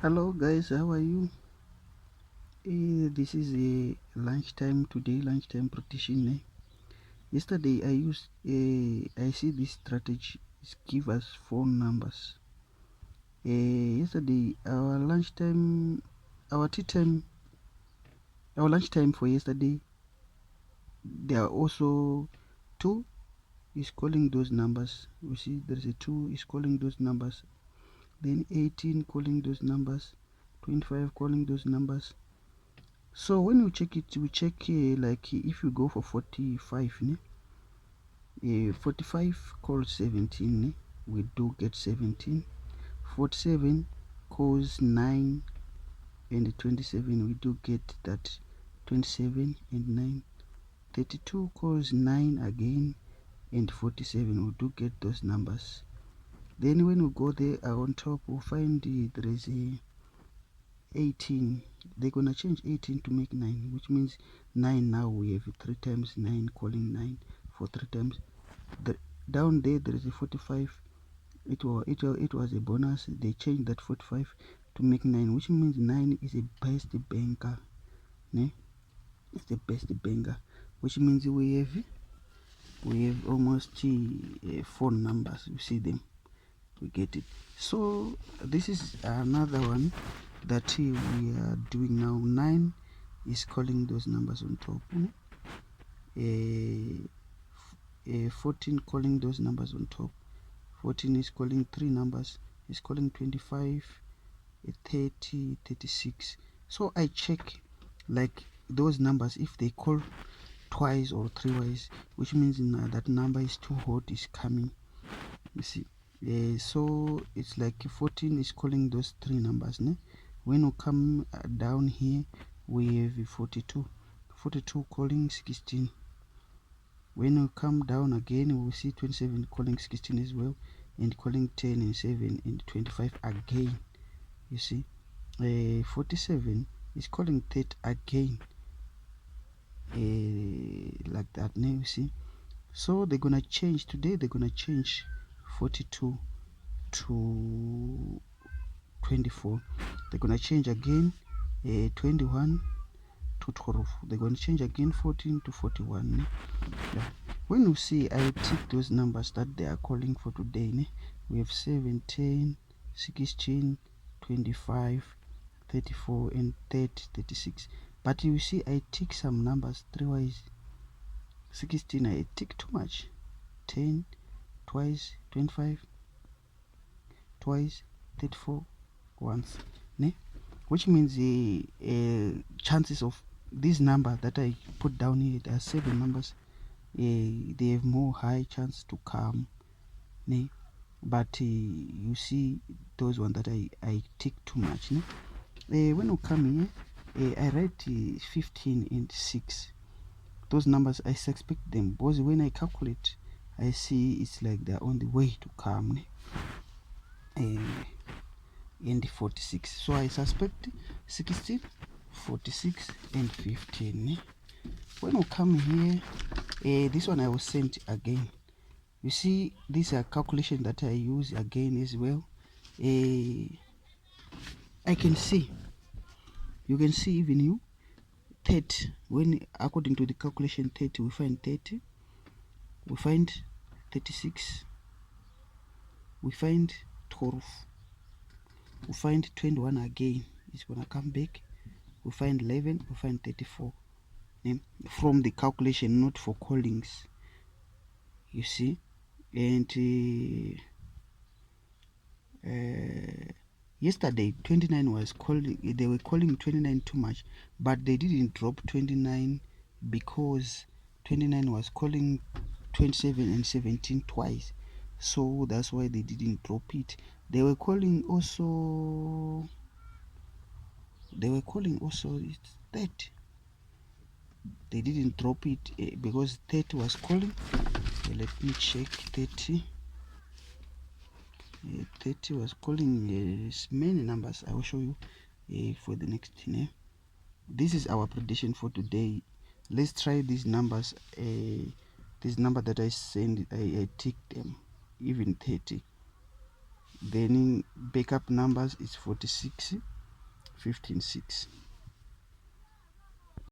Hello guys, how are you? This is a lunchtime today, lunchtime practitioner. Yesterday I see this strategy is give us phone numbers. Yesterday our tea time, our lunchtime for yesterday, there are also two is calling those numbers. You see, there is a two is calling those numbers. Then 18 calling those numbers, 25 calling those numbers. So when you check it, we check like if you go for 45, 45 calls 17, we do get 17. 47 calls 9 and 27, we do get that 27 and 9. 32 calls 9 again and 47, we do get those numbers. Then when we go there on top, we'll find there is a 18. They're gonna change 18 to make 9, which means 9. Now we have 3 times 9 calling 9 for 3 times. Down there is a 45. It was a bonus. They changed that 45 to make 9, which means 9 is a best banker, né? It's the best banker, which means we have almost 4 numbers. You see them, we get it. So this is another one that we are doing now. 9 is calling those numbers on top, 14 calling those numbers on top. 14 is calling 3 numbers, is calling 25, 30, 36. So I check like those numbers, if they call twice or thrice, which means that number is too hot, is coming, you see. So it's like 14 is calling those 3 numbers, né? When we come down here, we have 42 calling 16. When we come down again, we will see 27 calling 16 as well, and calling 10 and 7 and 25 again, you see. 47 is calling 30 again, like that now, you see. So they're gonna change today, they're gonna change 42 to 24. They're gonna change again 21 to 12. They're going to change again 14 to 41. Yeah. When you see, I tick those numbers that they are calling for today. We have 17, 16, 25, 34 and 30, 36. But you see, I tick some numbers three-wise. 16 I tick too much. 10 twice, 25 twice, 34 once, which means the chances of this number that I put down here, there are 7 numbers, they have more high chance to come, but you see those ones that I tick too much, when you come here, I write 15 and 6. Those numbers I suspect them, because when I calculate, I see it's like they're on the way to come, and 46. So I suspect 16, 46 and 15. When we come here, this one I will send again. You see, these are calculation that I use again as well. I can see, you can see even you 30, when according to the calculation 30, we find 30, we find 36, we find 12, we find 21 again, it's gonna come back, we find 11, we find 34, from the calculation, not for callings, you see. And yesterday 29 was calling, they were calling 29 too much, but they didn't drop 29 because 29 was calling 27 and 17 twice, so that's why they didn't drop it. They were calling also it's 30. They didn't drop it because 30 was calling. Let me check. 30 was calling many numbers. I will show you for the next this is our prediction for today. Let's try these numbers. This number that I send, I tick them, even 30. Then backup numbers is 46, 15 6.